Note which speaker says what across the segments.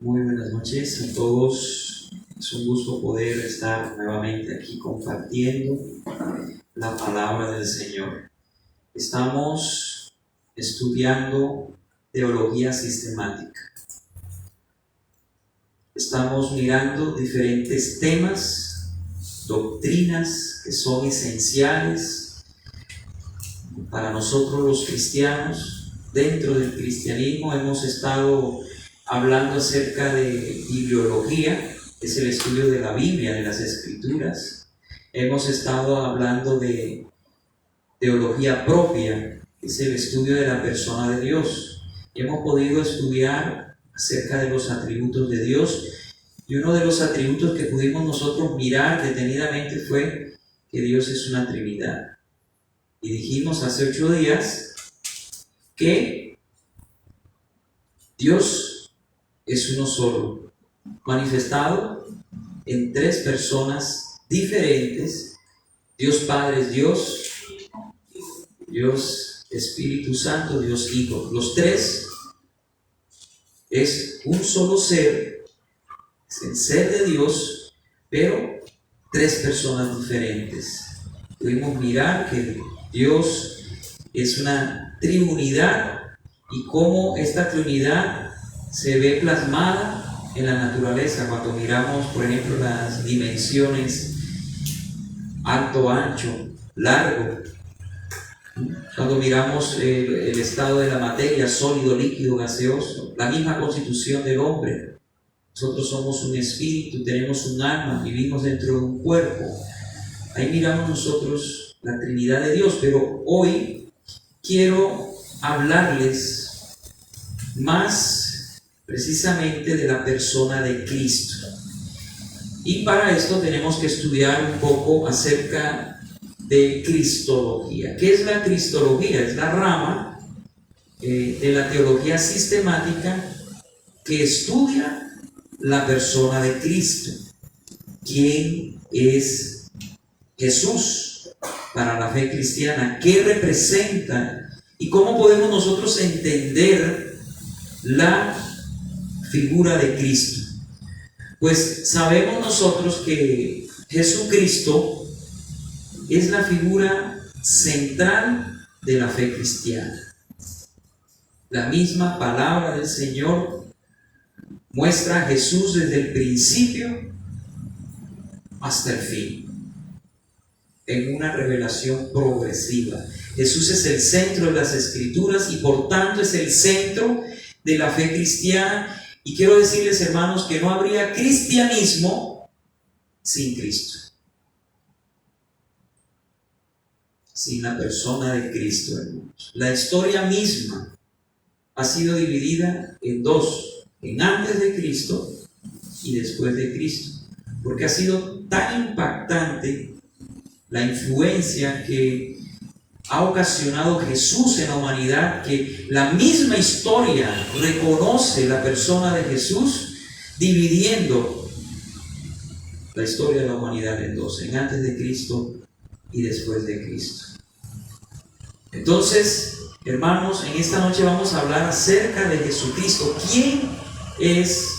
Speaker 1: Muy buenas noches a todos. Es un gusto poder estar nuevamente aquí compartiendo la palabra del Señor. Estamos estudiando teología sistemática. Estamos mirando diferentes temas, doctrinas que son esenciales para nosotros los cristianos. Dentro del cristianismo hemos estado hablando acerca de bibliología, que es el estudio de la Biblia, de las Escrituras. Hemos estado hablando de teología propia, que es el estudio de la persona de Dios. Hemos podido estudiar acerca de los atributos de Dios, y uno de los atributos que pudimos nosotros mirar detenidamente fue que Dios es una Trinidad. Y dijimos hace 8 días que Dios es uno solo, manifestado en 3 personas diferentes. Dios Padre es Dios, Dios Espíritu Santo, Dios Hijo. Los 3 es un solo ser, es el ser de Dios, pero 3 personas diferentes. Pudimos mirar que Dios es una triunidad y cómo esta triunidad se ve plasmada en la naturaleza cuando miramos, por ejemplo, las dimensiones alto, ancho, largo. Cuando miramos el estado de la materia, sólido, líquido, gaseoso, la misma constitución del hombre. Nosotros somos un espíritu, tenemos un alma, vivimos dentro de un cuerpo. Ahí miramos nosotros la Trinidad de Dios, pero hoy quiero hablarles más precisamente de la persona de Cristo. Y para esto tenemos que estudiar un poco acerca de Cristología. ¿Qué es la Cristología? Es la rama de la teología sistemática que estudia la persona de Cristo. ¿Quién es Jesús para la fe cristiana? ¿Qué representa? ¿Y cómo podemos nosotros entender la figura de Cristo? Pues sabemos nosotros que Jesucristo es la figura central de la fe cristiana. La misma palabra del Señor muestra a Jesús desde el principio hasta el fin, en una revelación progresiva. Jesús es el centro de las Escrituras y por tanto es el centro de la fe cristiana. Y quiero decirles, hermanos, que no habría cristianismo sin Cristo, sin la persona de Cristo, hermanos. La historia misma ha sido dividida en 2, en antes de Cristo y después de Cristo, porque ha sido tan impactante la influencia que ha ocasionado Jesús en la humanidad, que la misma historia reconoce la persona de Jesús, dividiendo la historia de la humanidad en 2, en antes de Cristo y después de Cristo. Entonces, hermanos, en esta noche vamos a hablar acerca de Jesucristo. ¿Quién es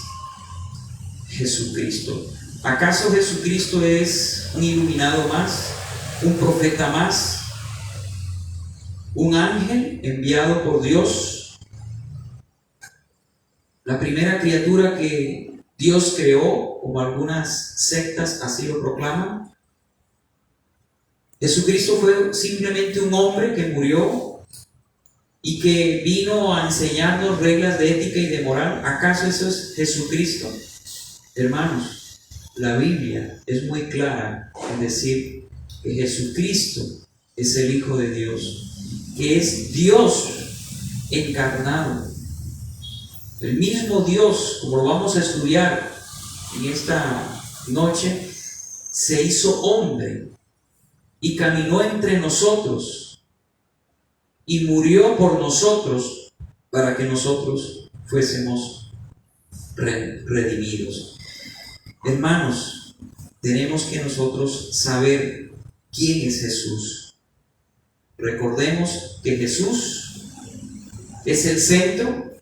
Speaker 1: Jesucristo? ¿Acaso Jesucristo es un iluminado más, un profeta más, un ángel enviado por Dios, la primera criatura que Dios creó, como algunas sectas así lo proclaman? Jesucristo fue simplemente un hombre que murió y que vino a enseñarnos reglas de ética y de moral. ¿Acaso eso es Jesucristo? Hermanos, la Biblia es muy clara en decir que Jesucristo es el Hijo de Dios, que es Dios encarnado. El mismo Dios, como lo vamos a estudiar en esta noche, se hizo hombre y caminó entre nosotros y murió por nosotros para que nosotros fuésemos redimidos. Hermanos, tenemos que nosotros saber quién es Jesús. Recordemos que Jesús es el centro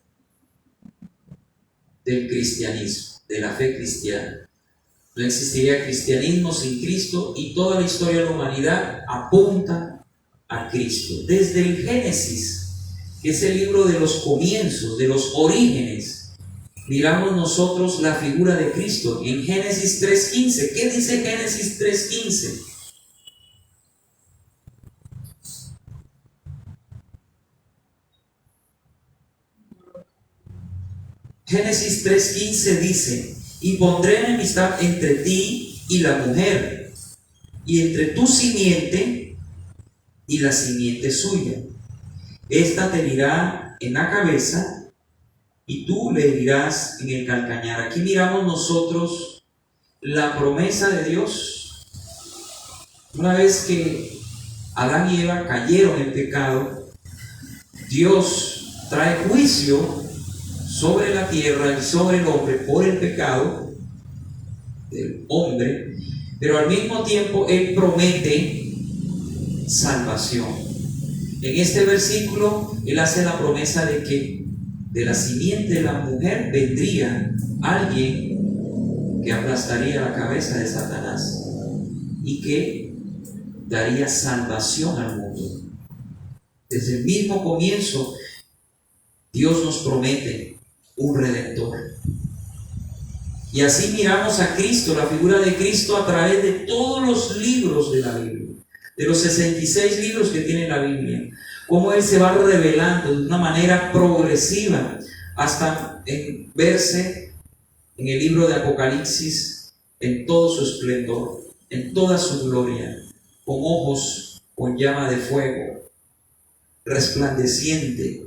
Speaker 1: del cristianismo, de la fe cristiana. No existiría cristianismo sin Cristo, y toda la historia de la humanidad apunta a Cristo. Desde el Génesis, que es el libro de los comienzos, de los orígenes, miramos nosotros la figura de Cristo. En Génesis 3:15, ¿qué dice Génesis 3:15? Génesis 3:15 dice: y pondré enemistad entre ti y la mujer, y entre tu simiente y la simiente suya. Esta te herirá en la cabeza, y tú le herirás en el calcañar. Aquí miramos nosotros la promesa de Dios. Una vez que Adán y Eva cayeron en pecado, Dios trae juicio sobre la tierra y sobre el hombre por el pecado del hombre, pero al mismo tiempo Él promete salvación. En este versículo Él hace la promesa de que de la simiente de la mujer vendría alguien que aplastaría la cabeza de Satanás y que daría salvación al mundo. Desde el mismo comienzo Dios nos promete un redentor. Y así miramos a Cristo, la figura de Cristo, a través de todos los libros de la Biblia, de los 66 libros que tiene la Biblia, cómo Él se va revelando de una manera progresiva hasta verse en el libro de Apocalipsis en todo su esplendor, en toda su gloria, con ojos con llama de fuego, resplandeciente,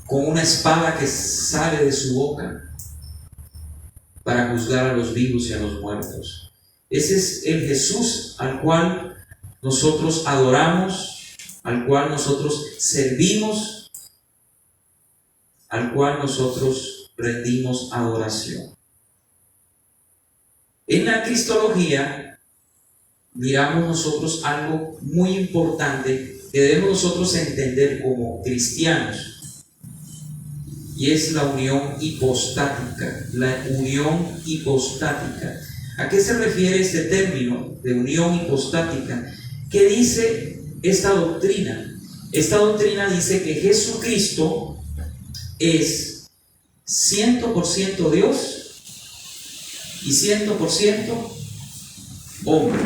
Speaker 1: con una espada que sale de su boca para juzgar a los vivos y a los muertos. Ese es el Jesús al cual nosotros adoramos, al cual nosotros servimos, al cual nosotros rendimos adoración. En la cristología miramos nosotros algo muy importante que debemos nosotros entender como cristianos, y es la unión hipostática. La unión hipostática. ¿A qué se refiere este término de unión hipostática? ¿Qué dice esta doctrina? Esta doctrina dice que Jesucristo es 100% Dios y 100% hombre.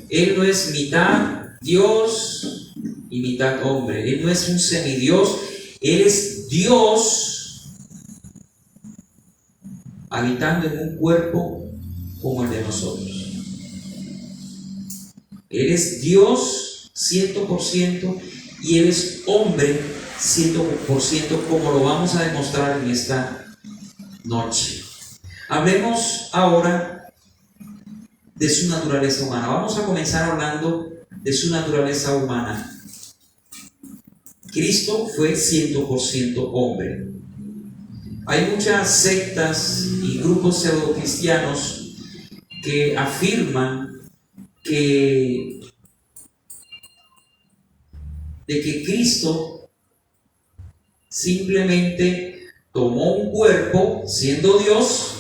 Speaker 1: Él no es mitad Dios y mitad hombre. Él no es un semidios. Él es Dios habitando en un cuerpo como el de nosotros. Él es Dios 100% y Él es hombre 100%, como lo vamos a demostrar en esta noche. Hablemos ahora de su naturaleza humana. Vamos a comenzar hablando de su naturaleza humana. Cristo fue 100% hombre. Hay muchas sectas y grupos pseudocristianos que afirman de que Cristo simplemente tomó un cuerpo siendo Dios,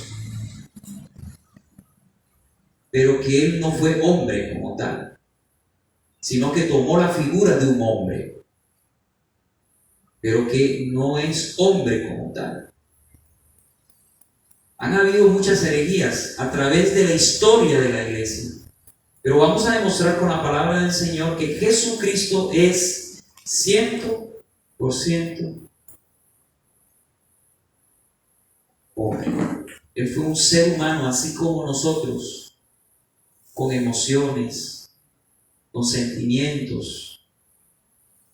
Speaker 1: pero que Él no fue hombre como tal, sino que tomó la figura de un hombre, pero que no es hombre como tal. Han habido muchas herejías a través de la historia de la iglesia, pero vamos a demostrar con la palabra del Señor que Jesucristo es 100% hombre. Él fue un ser humano así como nosotros, con emociones, con sentimientos,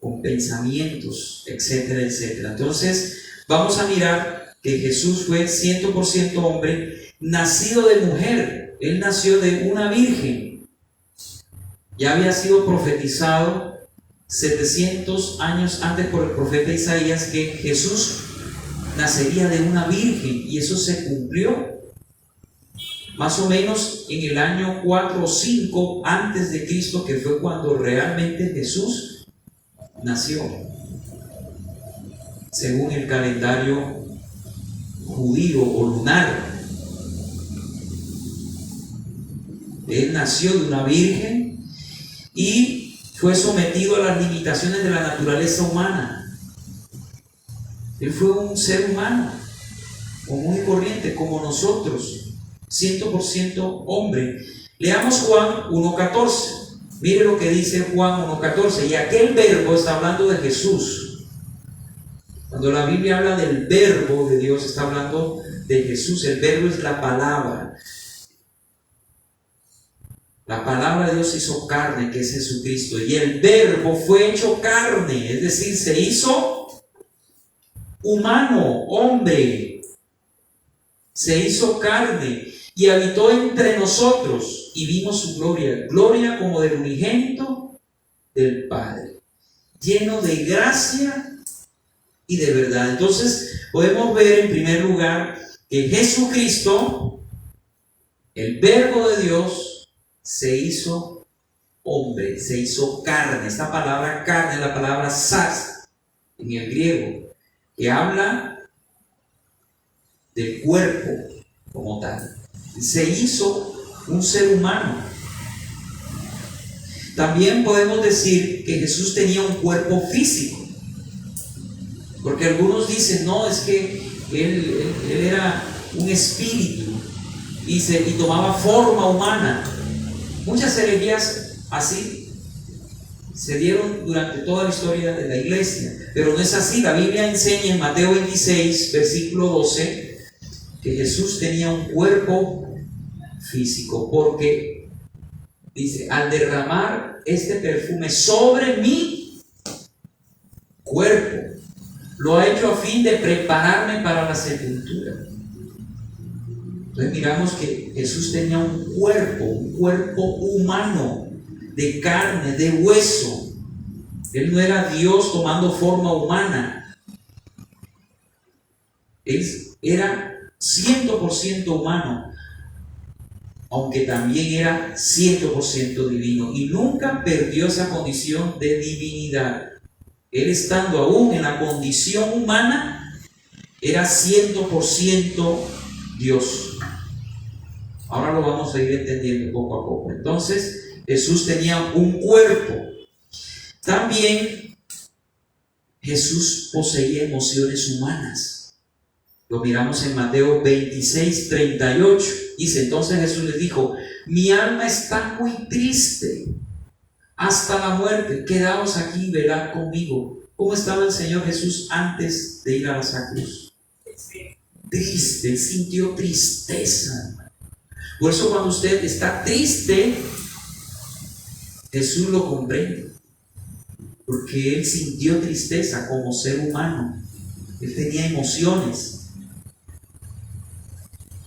Speaker 1: con pensamientos, etcétera, etcétera. Entonces, vamos a mirar que Jesús fue 100% hombre, nacido de mujer. Él nació de una virgen. Ya había sido profetizado 700 años antes por el profeta Isaías que Jesús nacería de una virgen, y eso se cumplió más o menos en el año 4 o 5 antes de Cristo, que fue cuando realmente Jesús nació, según el calendario judío o lunar. Él nació de una virgen y fue sometido a las limitaciones de la naturaleza humana. Él fue un ser humano común y corriente como nosotros, 100% hombre. Leamos Juan 1:14. Mire lo que dice Juan 1:14. Y aquel verbo está hablando de Jesús. Cuando la Biblia habla del verbo de Dios, está hablando de Jesús. El verbo es la palabra. La palabra de Dios se hizo carne, que es Jesucristo. Y el verbo fue hecho carne, es decir, se hizo humano, hombre. Se hizo carne y habitó entre nosotros y vimos su gloria, gloria como del unigénito del Padre, lleno de gracia y de verdad. Entonces podemos ver en primer lugar que Jesucristo, el verbo de Dios, se hizo hombre, se hizo carne. Esta palabra carne es la palabra sarx en el griego, que habla del cuerpo como tal. Se hizo un ser humano. También podemos decir que Jesús tenía un cuerpo físico, porque algunos dicen, no, es que él era un espíritu y tomaba forma humana. Muchas herejías así se dieron durante toda la historia de la iglesia, pero no es así. La Biblia enseña en Mateo 26, versículo 12, que Jesús tenía un cuerpo físico, porque dice, al derramar este perfume sobre mi cuerpo, lo ha hecho a fin de prepararme para la sepultura. Entonces miramos que Jesús tenía un cuerpo humano, de carne, de hueso. Él no era Dios tomando forma humana. Él era 100% humano, aunque también era 100% divino, y nunca perdió esa condición de divinidad. Él, estando aún en la condición humana, era 100% Dios. Ahora lo vamos a ir entendiendo poco a poco. Entonces Jesús tenía un cuerpo. También Jesús poseía emociones humanas. Lo miramos en Mateo 26, 38. Dice, entonces Jesús les dijo, mi alma está muy triste hasta la muerte. Quedaos aquí y velad conmigo. ¿Cómo estaba el Señor Jesús antes de ir a la cruz? Triste, él sintió tristeza. Por eso cuando usted está triste, Jesús lo comprende, porque él sintió tristeza como ser humano. Él tenía emociones.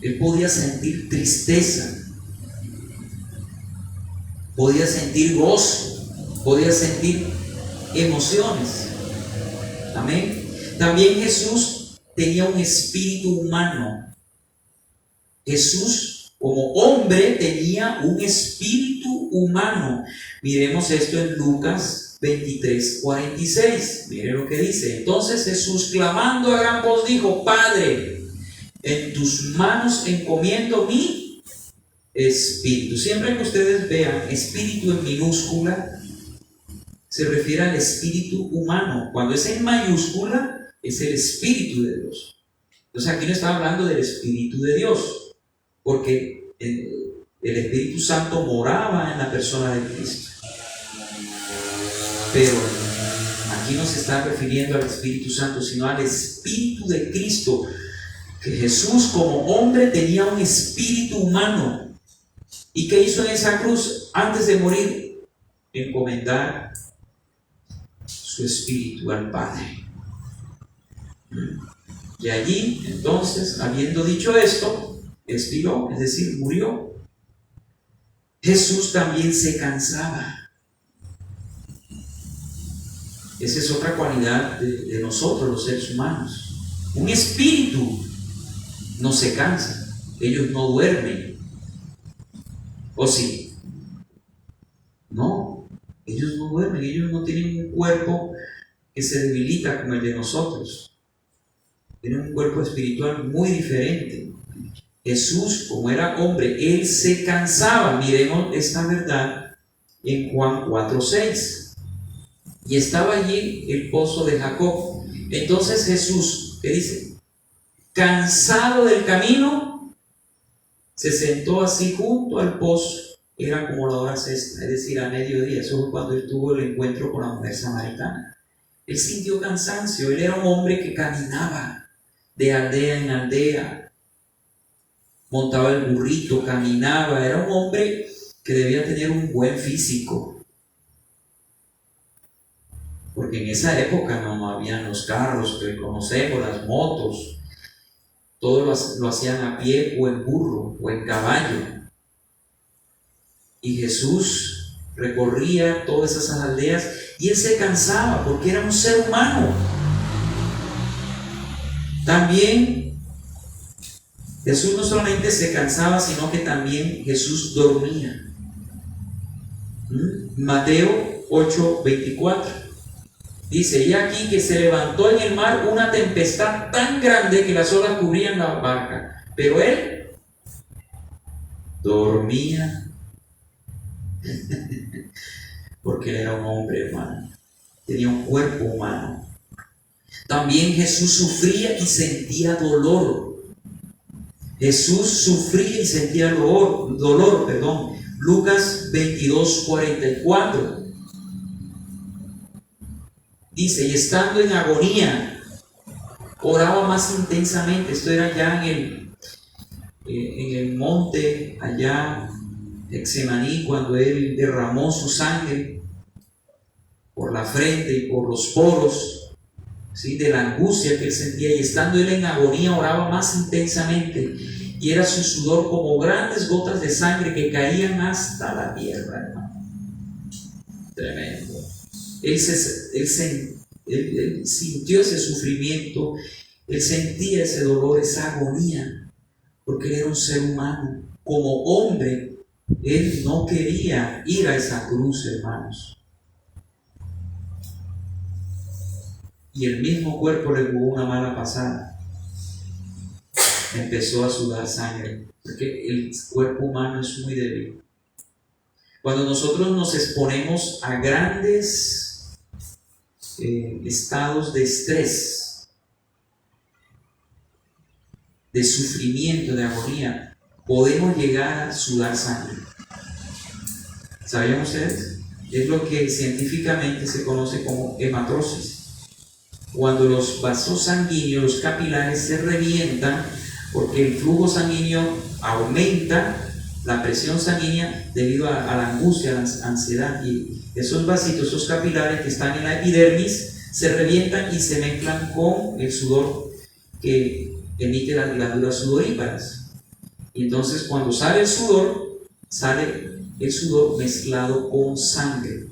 Speaker 1: Él podía sentir tristeza, podía sentir gozo, podía sentir emociones. Amén. También Jesús tenía un espíritu humano. Jesús, como hombre, tenía un espíritu humano. Miremos esto en Lucas 23, 46. Miren lo que dice. Entonces Jesús, clamando a gran voz, dijo, Padre, en tus manos encomiendo mi espíritu. Siempre que ustedes vean espíritu en minúscula, se refiere al espíritu humano. Cuando es en mayúscula, es el espíritu de Dios. Entonces aquí no está hablando del espíritu de Dios, porque el Espíritu Santo moraba en la persona de Cristo. Pero aquí no se está refiriendo al Espíritu Santo, sino al Espíritu de Cristo. Que Jesús como hombre tenía un espíritu humano. ¿Y qué hizo en esa cruz antes de morir? Encomendar su espíritu al Padre. Y allí, entonces, habiendo dicho esto, expiró, es decir, murió. Jesús también se cansaba. Esa es otra cualidad de nosotros, los seres humanos. Un espíritu no se cansa, ellos no duermen. ¿O sí? No, ellos no duermen, ellos no tienen un cuerpo que se debilita como el de nosotros. Era un cuerpo espiritual muy diferente. Jesús, como era hombre, él se cansaba. Miremos esta verdad en Juan 4:6. Y estaba allí el pozo de Jacob. Entonces Jesús, ¿qué dice? Cansado del camino, se sentó así junto al pozo. Era como la hora sexta, es decir, a mediodía. Eso fue cuando él tuvo el encuentro con la mujer samaritana. Él sintió cansancio. Él era un hombre que caminaba de aldea en aldea. Montaba el burrito, caminaba. Era un hombre que debía tener un buen físico. Porque en esa época no habían los carros que conocemos, las motos. Todo lo hacían a pie o en burro o en caballo. Y Jesús recorría todas esas aldeas y él se cansaba porque era un ser humano. También Jesús no solamente se cansaba, sino que también Jesús dormía. Mateo 8:24 dice: y aquí que se levantó en el mar una tempestad tan grande que las olas cubrían la barca, pero él dormía. Porque él era un hombre, hermano, tenía un cuerpo humano. También Jesús sufría y sentía dolor. Jesús sufría y sentía dolor. Lucas 22:44 dice: y estando en agonía, oraba más intensamente. Esto era ya en el monte, allá Getsemaní, cuando él derramó su sangre por la frente y por los poros, ¿sí?, de la angustia que él sentía. Y estando él en agonía, oraba más intensamente, y era su sudor como grandes gotas de sangre que caían hasta la tierra, hermano. Tremendo. Él sintió ese sufrimiento, él sentía ese dolor, esa agonía, porque él era un ser humano. Como hombre, él no quería ir a esa cruz, hermanos. Y el mismo cuerpo le jugó una mala pasada. Empezó a sudar sangre, porque el cuerpo humano es muy débil. Cuando nosotros nos exponemos a grandes estados de estrés, de sufrimiento, de agonía, podemos llegar a sudar sangre. ¿Sabían ustedes? Es lo que científicamente se conoce como hematrosis. Cuando los vasos sanguíneos, los capilares, se revientan porque el flujo sanguíneo aumenta, la presión sanguínea, debido a la angustia, a la ansiedad, y esos vasitos, esos capilares que están en la epidermis, se revientan y se mezclan con el sudor que emite las glándulas sudoríparas. Y entonces cuando sale el sudor mezclado con sangre,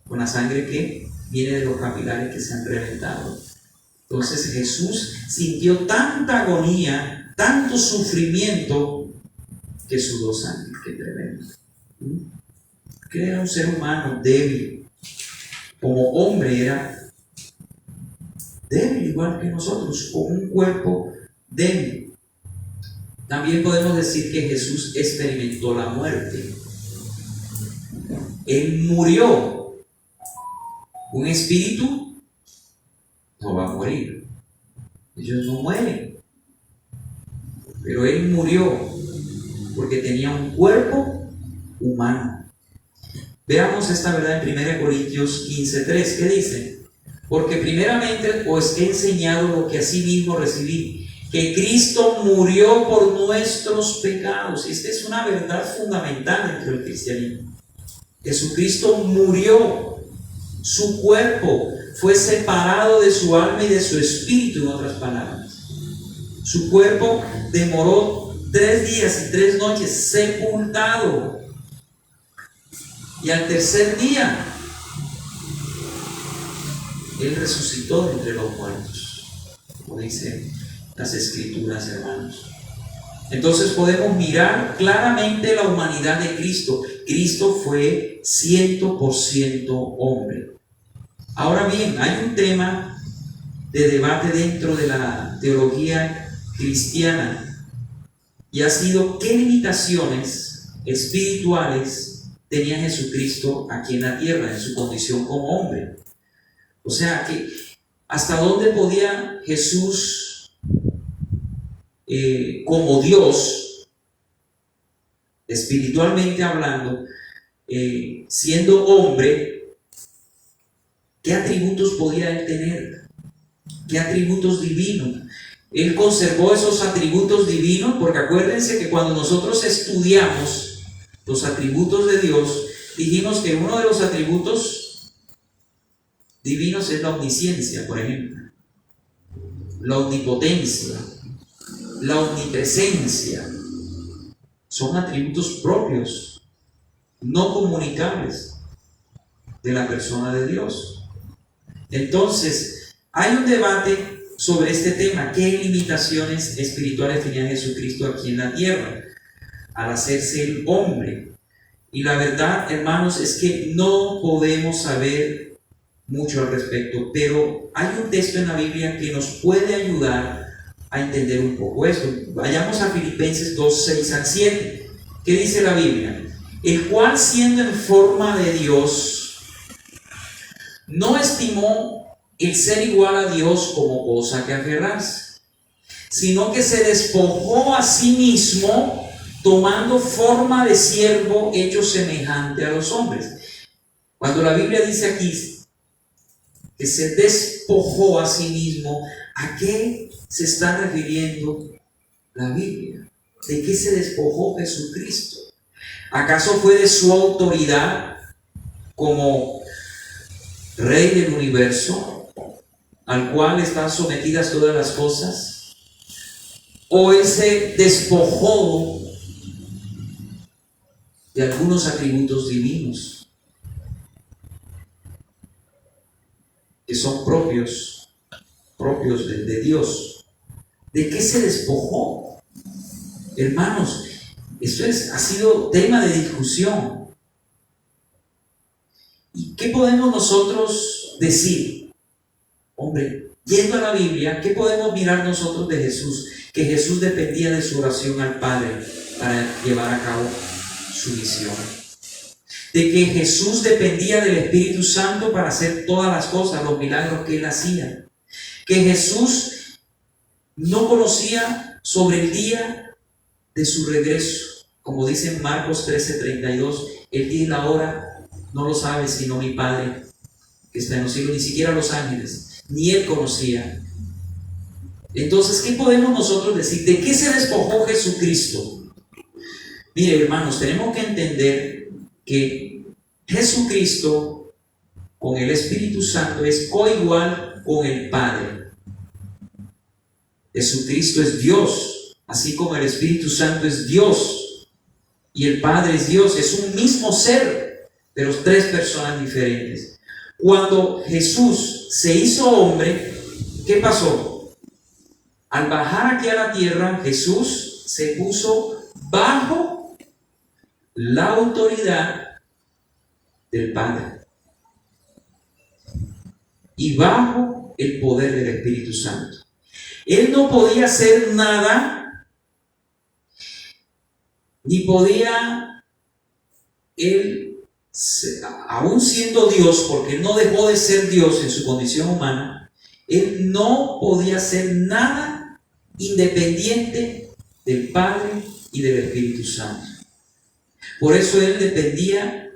Speaker 1: con la sangre que viene de los capilares que se han reventado. Entonces Jesús sintió tanta agonía, tanto sufrimiento, que sudó sangre. Qué tremendo. Que era un ser humano débil. Como hombre era débil, igual que nosotros, con un cuerpo débil. También podemos decir que Jesús experimentó la muerte. Él murió. Un espíritu no va a morir. Ellos no mueren. Pero él murió porque tenía un cuerpo humano. Veamos esta verdad en 1 Corintios 15:3. ¿Qué dice? Porque primeramente os he enseñado lo que asimismo recibí, que Cristo murió por nuestros pecados. Esta es una verdad fundamental dentro del cristianismo. Jesucristo murió, su cuerpo fue separado de su alma y de su espíritu, en otras palabras. Su cuerpo demoró 3 días y 3 noches sepultado, y al tercer día Él resucitó de entre los muertos, como dicen las escrituras, hermanos. Entonces podemos mirar claramente la humanidad de Cristo. Cristo fue 100% hombre. Ahora bien, hay un tema de debate dentro de la teología cristiana y ha sido qué limitaciones espirituales tenía Jesucristo aquí en la tierra en su condición como hombre. O sea, que hasta dónde podía Jesús como Dios, espiritualmente hablando, siendo hombre, qué atributos podía él tener, qué atributos divinos. Él conservó esos atributos divinos, porque acuérdense que cuando nosotros estudiamos los atributos de Dios, dijimos que uno de los atributos divinos es la omnisciencia, por ejemplo, la omnipotencia, la omnipresencia. Son atributos propios, no comunicables de la persona de Dios. Entonces, hay un debate sobre este tema. ¿Qué limitaciones espirituales tenía Jesucristo aquí en la tierra al hacerse el hombre? Y la verdad, hermanos, es que no podemos saber mucho al respecto, pero hay un texto en la Biblia que nos puede ayudar a entender un poco esto. Vayamos a Filipenses 2, 6 al 7. ¿Qué dice la Biblia? El cual, siendo en forma de Dios, no estimó el ser igual a Dios como cosa que aferrarse, sino que se despojó a sí mismo, tomando forma de siervo, hecho semejante a los hombres. Cuando la Biblia dice aquí que se despojó a sí mismo, ¿a qué se está refiriendo la Biblia? ¿De qué se despojó Jesucristo? ¿Acaso fue de su autoridad como Rey del universo, al cual están sometidas todas las cosas? ¿O él se despojó de algunos atributos divinos que son propios de Dios? ¿De qué se despojó? Hermanos, esto ha sido tema de discusión. ¿Y qué podemos nosotros decir? Hombre, yendo a la Biblia, ¿qué podemos mirar nosotros de Jesús? Que Jesús dependía de su oración al Padre para llevar a cabo su misión. De que Jesús dependía del Espíritu Santo para hacer todas las cosas, los milagros que él hacía. Que Jesús no conocía sobre el día de su regreso. Como dice en Marcos 13:32, el día y la hora no lo sabe sino mi Padre que está en los cielos, ni siquiera los ángeles, ni él conocía. Entonces, ¿qué podemos nosotros decir? ¿De qué se despojó Jesucristo? Mire, hermanos, tenemos que entender que Jesucristo con el Espíritu Santo es coigual con el Padre. Jesucristo es Dios, así como el Espíritu Santo es Dios y el Padre es Dios. Es un mismo ser, pero tres personas diferentes. Cuando Jesús se hizo hombre, ¿qué pasó? Al bajar aquí a la tierra, Jesús se puso bajo la autoridad del Padre y bajo el poder del Espíritu Santo. Él no podía hacer nada, ni podía él, aún siendo Dios, porque él no dejó de ser Dios en su condición humana, él no podía hacer nada independiente del Padre y del Espíritu Santo. Por eso él dependía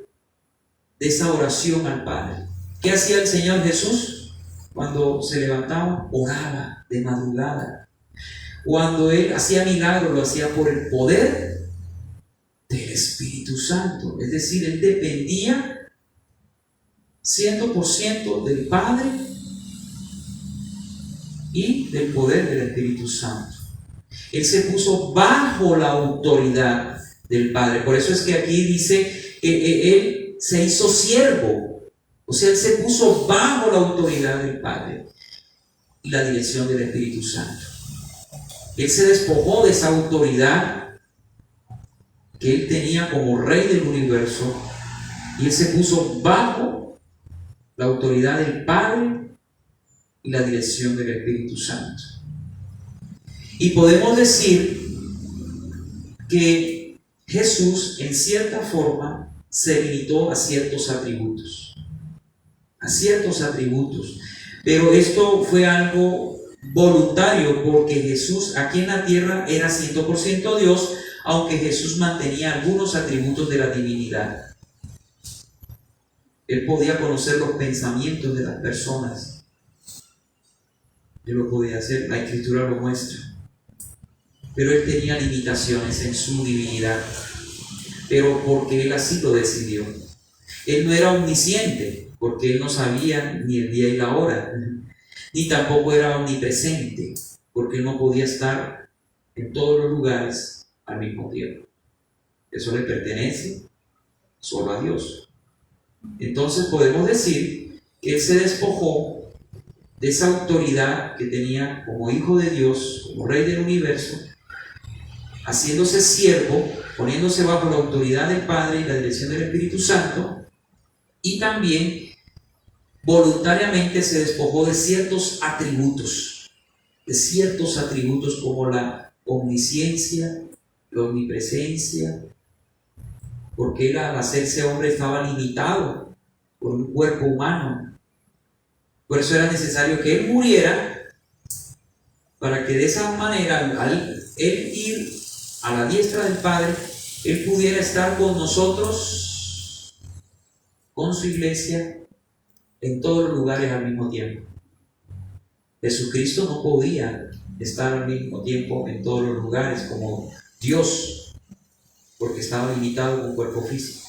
Speaker 1: de esa oración al Padre. ¿Qué hacía el Señor Jesús? Cuando se levantaba, oraba de madrugada. Cuando él hacía milagros, lo hacía por el poder del Espíritu Santo. Es decir, él dependía 100% del Padre y del poder del Espíritu Santo. Él se puso bajo la autoridad del Padre. Por eso es que aquí dice que él se hizo siervo. O sea, él se puso bajo la autoridad del Padre y la dirección del Espíritu Santo. Él se despojó de esa autoridad que él tenía como Rey del universo y él se puso bajo la autoridad del Padre y la dirección del Espíritu Santo. Y podemos decir que Jesús en cierta forma se limitó a ciertos atributos. A ciertos atributos. Pero esto fue algo voluntario porque Jesús aquí en la tierra era 100% Dios, aunque Jesús mantenía algunos atributos de la divinidad. Él podía conocer los pensamientos de las personas. Él lo podía hacer, la Escritura lo muestra. Pero él tenía limitaciones en su divinidad. Pero porque él así lo decidió. Él no era omnisciente, porque él no sabía ni el día y la hora. Ni tampoco era omnipresente, porque él no podía estar en todos los lugares al mismo tiempo. Eso le pertenece solo a Dios. Entonces podemos decir que él se despojó de esa autoridad que tenía como hijo de Dios, como rey del universo, haciéndose siervo, poniéndose bajo la autoridad del Padre y la dirección del Espíritu Santo, y también voluntariamente se despojó de ciertos atributos como la omnisciencia, la omnipresencia, porque él al hacerse hombre estaba limitado por un cuerpo humano. Por eso era necesario que él muriera, para que de esa manera, al él ir a la diestra del Padre, él pudiera estar con nosotros, con su iglesia, en todos los lugares al mismo tiempo. Jesucristo no podía estar al mismo tiempo en todos los lugares como Dios, porque estaba limitado con cuerpo físico.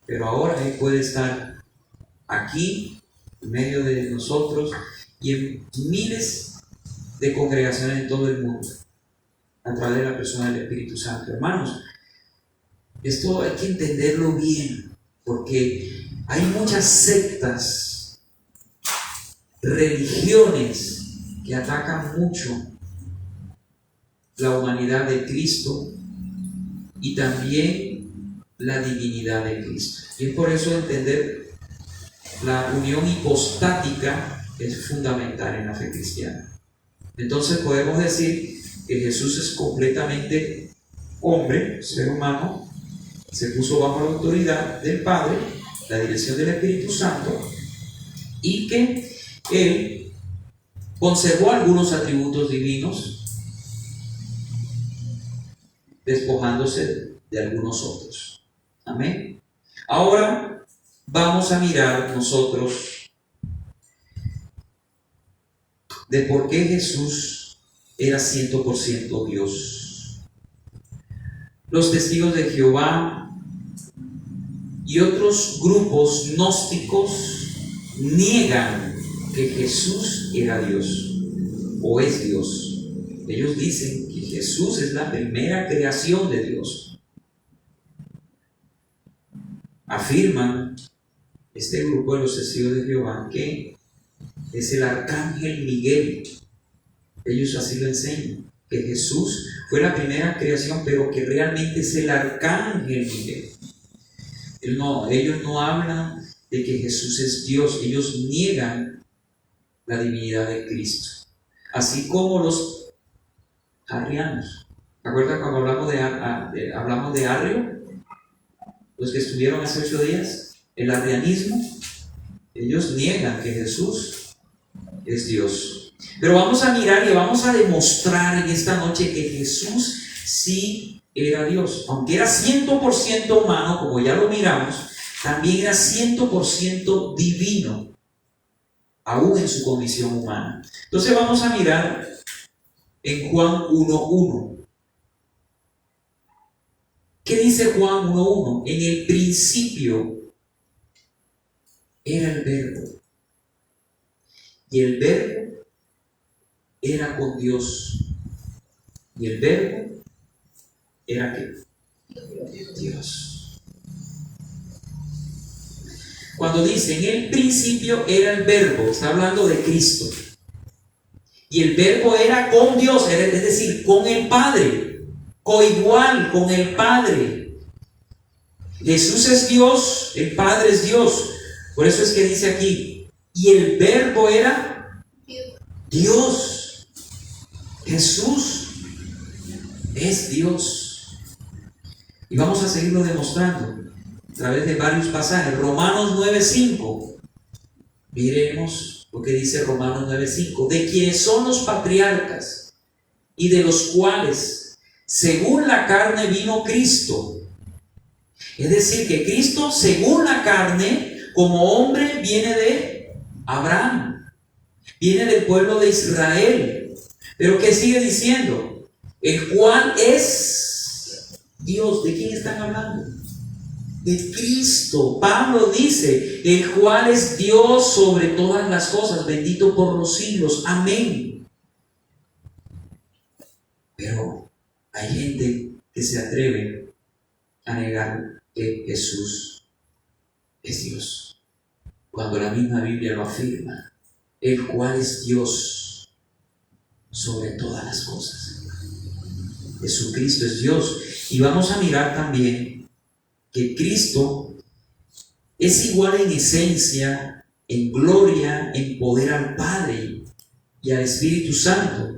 Speaker 1: Pero ahora él puede estar aquí, en medio de nosotros, y en miles de congregaciones en todo el mundo, a través de la persona del Espíritu Santo. Hermanos, esto hay que entenderlo bien, porque hay muchas sectas, religiones que atacan mucho la humanidad de Cristo y también la divinidad de Cristo. Y es por eso entender la unión hipostática es fundamental en la fe cristiana. Entonces podemos decir que Jesús es completamente hombre, ser humano, se puso bajo la autoridad del Padre, la dirección del Espíritu Santo, y que él conservó algunos atributos divinos, despojándose de algunos otros. Amén. Ahora vamos a mirar nosotros de por qué Jesús era 100% Dios. Los testigos de Jehová y otros grupos gnósticos niegan que Jesús era Dios o es Dios. Ellos dicen que Jesús es la primera creación de Dios. Afirman este grupo de los testigos de Jehová que es el arcángel Miguel. Ellos así lo enseñan, que Jesús fue la primera creación, pero que realmente es el arcángel Miguel. Ellos no hablan de que Jesús es Dios, ellos niegan la divinidad de Cristo. Así como los arrianos. ¿Te acuerdas cuando hablamos de Arrio? Los que estuvieron hace 8 días, el arrianismo, ellos niegan que Jesús es Dios. Pero vamos a mirar y vamos a demostrar en esta noche que Jesús sí era Dios. Aunque era 100% humano, como ya lo miramos, también era 100% divino, aún en su condición humana. Entonces vamos a mirar en Juan 1:1. ¿Qué dice Juan 1:1? En el principio era el Verbo, y el Verbo era con Dios, y el Verbo era ¿qué? Dios. Cuando dice en el principio era el Verbo, está hablando de Cristo. Y el Verbo era con Dios, es decir, con el Padre, coigual con el Padre. Jesús es Dios, el Padre es Dios. Por eso es que dice aquí, y el Verbo era Dios. Jesús es Dios. Y vamos a seguirlo demostrando a través de varios pasajes. Romanos 9:5. Miremos lo que dice Romanos 9:5. De quienes son los patriarcas y de los cuales, según la carne, vino Cristo. Es decir, que Cristo, según la carne, como hombre, viene de Abraham, viene del pueblo de Israel. Pero ¿qué sigue diciendo? El cual es Dios. ¿De quién están hablando? De Cristo. Pablo dice, el cual es Dios sobre todas las cosas, bendito por los siglos. Amén. Pero hay gente que se atreve a negar que Jesús es Dios, cuando la misma Biblia lo afirma, el cual es Dios sobre todas las cosas. Jesucristo es Dios. Y vamos a mirar también que Cristo es igual en esencia, en gloria, en poder al Padre y al Espíritu Santo.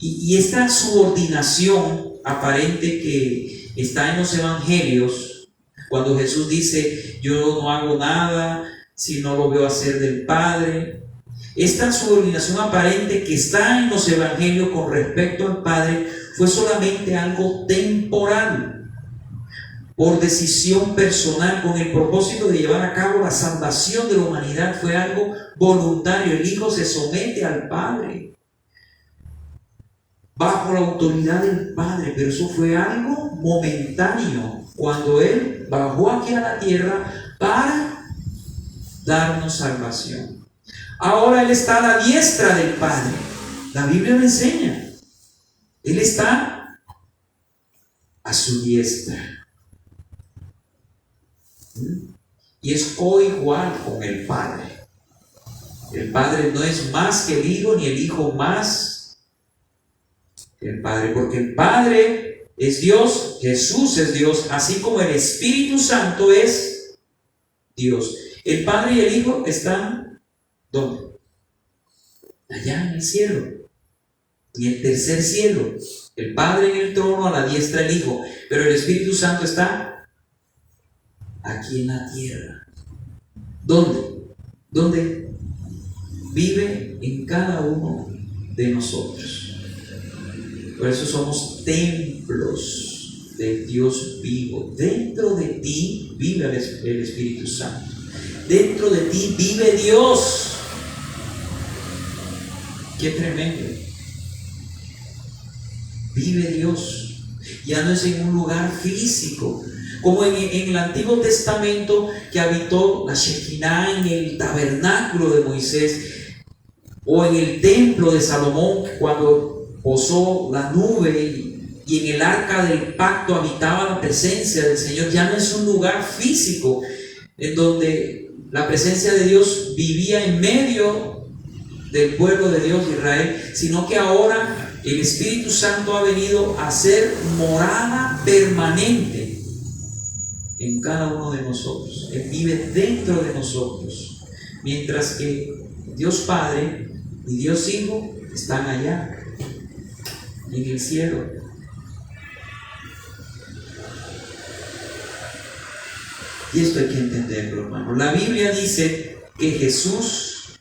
Speaker 1: Y esta subordinación aparente que está en los evangelios, cuando Jesús dice, yo no hago nada si no lo veo hacer del Padre, esta subordinación aparente que está en los evangelios con respecto al Padre fue solamente algo temporal, por decisión personal, con el propósito de llevar a cabo la salvación de la humanidad. Fue algo voluntario. El Hijo se somete al Padre bajo la autoridad del Padre, pero eso fue algo momentáneo, cuando Él bajó aquí a la tierra para darnos salvación. Ahora Él está a la diestra del Padre. La Biblia lo enseña. Él está a su diestra. Y es coigual con el Padre. El Padre no es más que el Hijo, ni el Hijo más que el Padre, porque el Padre es Dios, Jesús es Dios, así como el Espíritu Santo es Dios. El Padre y el Hijo están ¿dónde? Allá en el cielo, en el tercer cielo. El Padre en el trono, a la diestra el Hijo, pero el Espíritu Santo está aquí en la tierra. ¿Dónde? ¿Dónde? Vive en cada uno de nosotros. Por eso somos templos de Dios vivo. Dentro de ti vive el Espíritu Santo. Dentro de ti vive Dios. Qué tremendo. Vive Dios. Ya no es en un lugar físico, como en el Antiguo Testamento, que habitó la Shekinah en el tabernáculo de Moisés, o en el templo de Salomón, cuando posó la nube y en el arca del pacto habitaba la presencia del Señor. Ya no es un lugar físico en donde la presencia de Dios vivía en medio del pueblo de Dios de Israel, sino que ahora el Espíritu Santo ha venido a ser morada permanente en cada uno de nosotros. Él vive dentro de nosotros, mientras que Dios Padre y Dios Hijo están allá en el cielo. Y esto hay que entenderlo, hermano. La Biblia dice que Jesús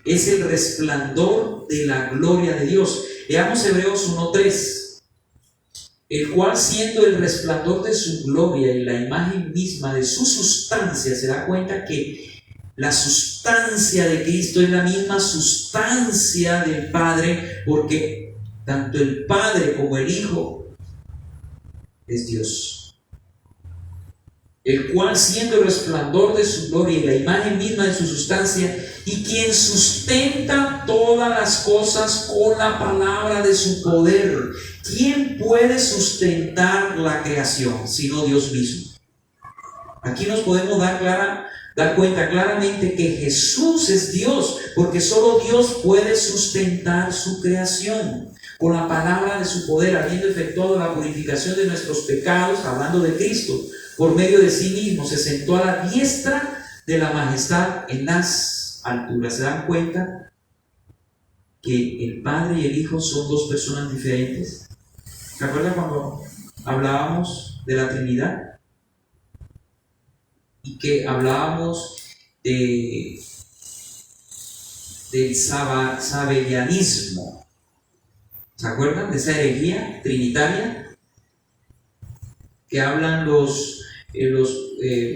Speaker 1: es el resplandor de la gloria de Dios. Veamos Hebreos 1:3. El cual, siendo el resplandor de su gloria y la imagen misma de su sustancia, se da cuenta que la sustancia de Cristo es la misma sustancia del Padre, porque tanto el Padre como el Hijo es Dios. El cual, siendo el resplandor de su gloria y la imagen misma de su sustancia, y quien sustenta todas las cosas con la palabra de su poder. ¿Quién puede sustentar la creación sino Dios mismo? Aquí nos podemos dar cuenta claramente que Jesús es Dios, porque solo Dios puede sustentar su creación con la palabra de su poder, habiendo efectuado la purificación de nuestros pecados, hablando de Cristo. Por medio de sí mismo se sentó a la diestra de la majestad en las alturas. ¿Se dan cuenta? que el Padre y el Hijo son dos personas diferentes? ¿Se acuerdan cuando hablábamos de la Trinidad? Y que hablábamos del sabellianismo. ¿Se acuerdan de esa herejía trinitaria? Que hablan los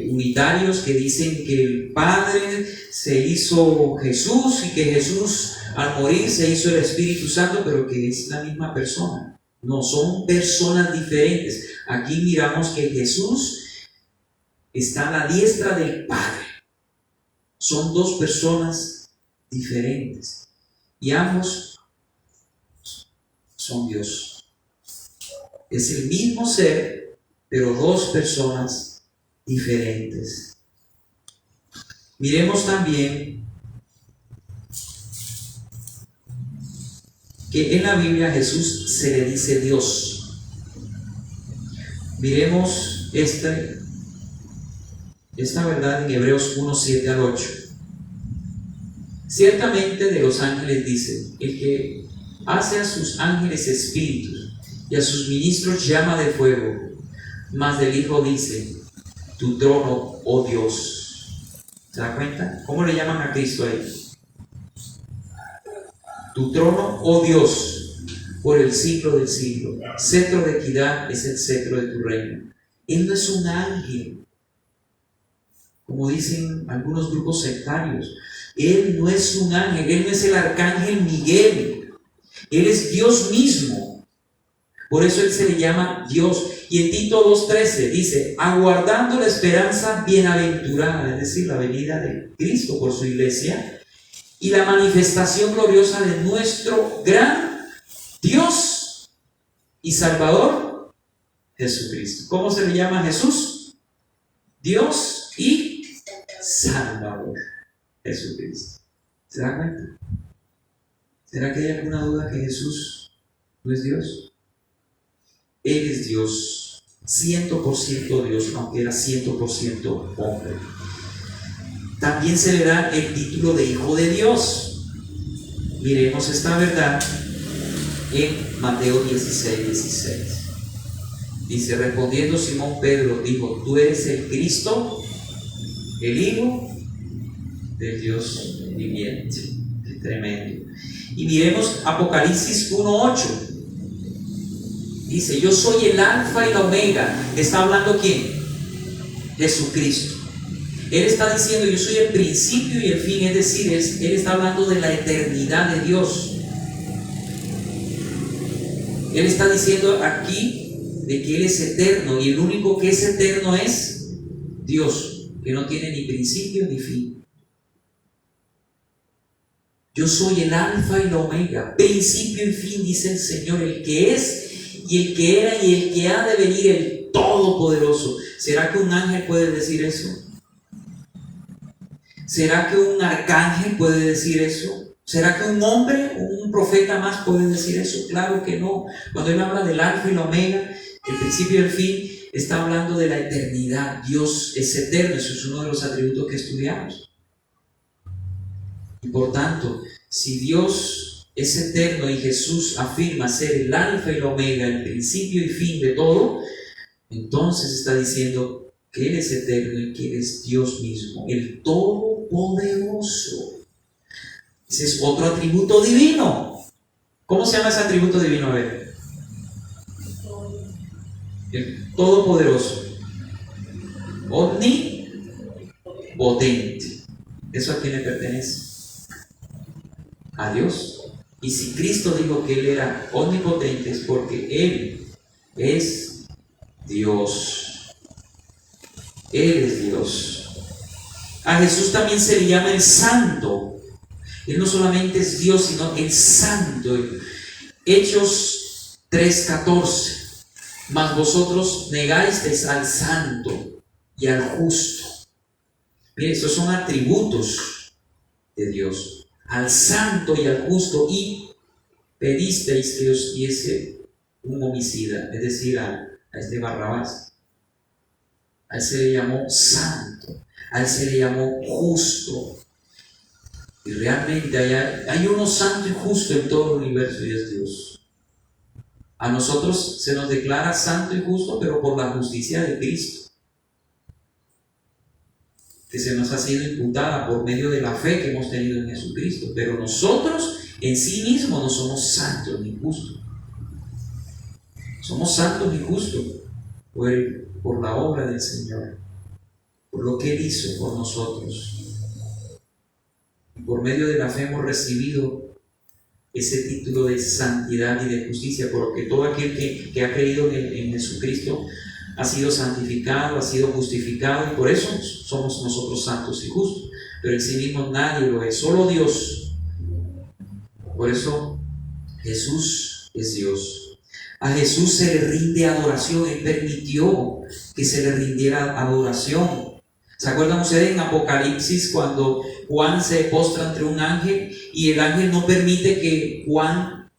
Speaker 1: unitarios, que dicen que el Padre se hizo Jesús y que Jesús al morir se hizo el Espíritu Santo, pero que es la misma persona. No, son personas diferentes. Aquí miramos que Jesús está a la diestra del Padre. Son dos personas diferentes y ambos son Dios. Es el mismo ser, pero dos personas diferentes. Miremos también que en la Biblia a Jesús se le dice Dios. Miremos esta verdad en Hebreos 1, 7 al 8. Ciertamente de los ángeles dice: el que hace a sus ángeles espíritus y a sus ministros llama de fuego. Mas del Hijo dice: tu trono, oh Dios. ¿Se da cuenta? ¿Cómo le llaman a Cristo ahí? Tu trono, oh Dios, por el siglo del siglo. Cetro de equidad es el cetro de tu reino. Él no es un ángel, como dicen algunos grupos sectarios. Él no es un ángel, Él no es el arcángel Miguel. Él es Dios mismo. Por eso Él se le llama Dios. Y en Tito 2:13 dice: aguardando la esperanza bienaventurada, es decir, la venida de Cristo por su iglesia, y la manifestación gloriosa de nuestro gran Dios y Salvador, Jesucristo. ¿Cómo se le llama a Jesús? Dios y Salvador, Jesucristo. ¿Se da cuenta? ¿Será que hay alguna duda que Jesús no es Dios? Él es Dios, 100% Dios, aunque era 100% hombre. También se le da el título de Hijo de Dios. Miremos esta verdad en Mateo 16:16. Dice: respondiendo Simón Pedro, dijo: tú eres el Cristo, el Hijo del Dios viviente. Qué tremendo. Y miremos Apocalipsis 1:8. Dice: yo soy el alfa y la omega. ¿Está hablando quién? Jesucristo. Él está diciendo: yo soy el principio y el fin. Es decir, Él está hablando de la eternidad de Dios. Él está diciendo aquí de que Él es eterno, y el único que es eterno es Dios, que no tiene ni principio ni fin. Yo soy el alfa y la omega, principio y fin, dice el Señor, el que es y el que era y el que ha de venir, el Todopoderoso. ¿Será que un ángel puede decir eso? ¿Será que un arcángel puede decir eso? ¿Será que un hombre, un profeta más puede decir eso? Claro que no. Cuando Él habla del alfa y la omega, el principio y el fin, está hablando de la eternidad. Dios es eterno, eso es uno de los atributos que estudiamos. Y por tanto, si Dios es eterno y Jesús afirma ser el alfa y la omega, el principio y fin de todo, entonces está diciendo que Él es eterno y que Él es Dios mismo, el Todopoderoso. Ese es otro atributo divino. ¿Cómo se llama ese atributo divino? A ver. El Todopoderoso. Omnipotente. ¿Eso a quién le pertenece? A Dios. Y si Cristo dijo que Él era omnipotente, es porque Él es Dios. Él es Dios. A Jesús también se le llama el Santo. Él no solamente es Dios, sino el Santo. Hechos 3:14. Mas vosotros negáis al Santo y al Justo. Miren, estos son atributos de Dios. Al Santo y al Justo, y pedisteis que os diese un homicida, es decir, a este Barrabás. A Él se le llamó santo, a Él se le llamó justo. Y realmente hay uno santo y justo en todo el universo y es Dios. A nosotros se nos declara santo y justo, pero por la justicia de Cristo, que se nos ha sido imputada por medio de la fe que hemos tenido en Jesucristo. Pero nosotros en sí mismos no somos santos ni justos. Somos santos y justos por la obra del Señor, por lo que Él hizo por nosotros. Por medio de la fe hemos recibido ese título de santidad y de justicia, porque todo aquel que ha creído en Jesucristo ha sido santificado, ha sido justificado, y por eso somos nosotros santos y justos. Pero en sí mismo nadie lo es, solo Dios. Por eso Jesús es Dios. A Jesús se le rinde adoración. Él permitió que se le rindiera adoración. ¿Se acuerdan ustedes en Apocalipsis cuando Juan se postra ante un ángel y el ángel no permite que Juan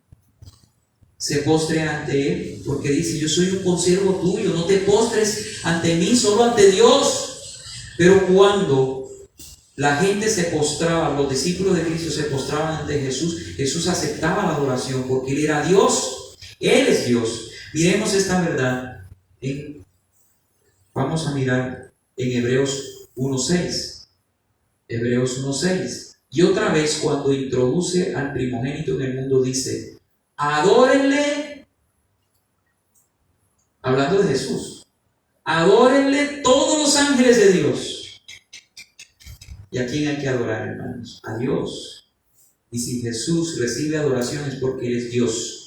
Speaker 1: se postre ante él? Porque dice: yo soy un consiervo tuyo, no te postres ante mí, solo ante Dios. Pero cuando la gente se postraba, los discípulos de Cristo se postraban ante Jesús, Jesús aceptaba la adoración porque Él era Dios. Él es Dios. Miremos esta verdad. Vamos a mirar en Hebreos 1:6. Hebreos 1:6. Y otra vez, cuando introduce al primogénito en el mundo, dice: adórenle, hablando de Jesús, adórenle todos los ángeles de Dios. ¿Y a quién hay que adorar, hermanos? A Dios. Y si Jesús recibe adoración es porque Él es Dios.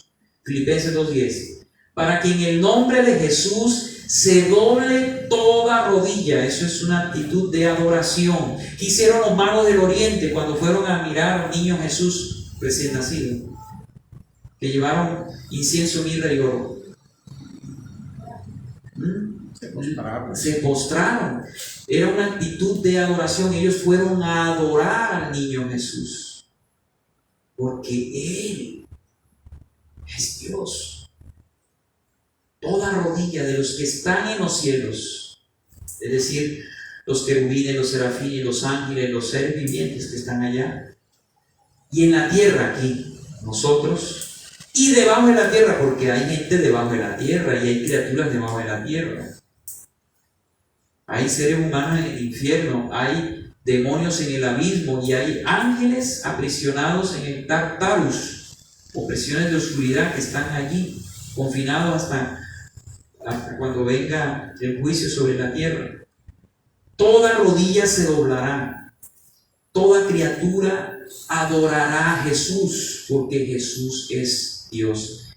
Speaker 1: Filipenses 2:10. Para que en el nombre de Jesús se doble toda rodilla. Eso es una actitud de adoración. ¿Qué hicieron los magos del Oriente cuando fueron a mirar al niño Jesús recién nacido? Que llevaron incienso, mirra y oro. Se postraron. Era una actitud de adoración. Ellos fueron a adorar al niño Jesús, porque Él es Dios. Toda rodilla de los que están en los cielos, es decir, los querubines, los serafines, los ángeles, los seres vivientes que están allá, y en la tierra aquí, nosotros, y debajo de la tierra, porque hay gente debajo de la tierra y hay criaturas debajo de la tierra. Hay seres humanos en el infierno, hay demonios en el abismo y hay ángeles aprisionados en el Tartarus, opresiones de oscuridad que están allí, confinados hasta cuando venga el juicio sobre la tierra. Toda rodilla se doblará, toda criatura adorará a Jesús, porque Jesús es Dios.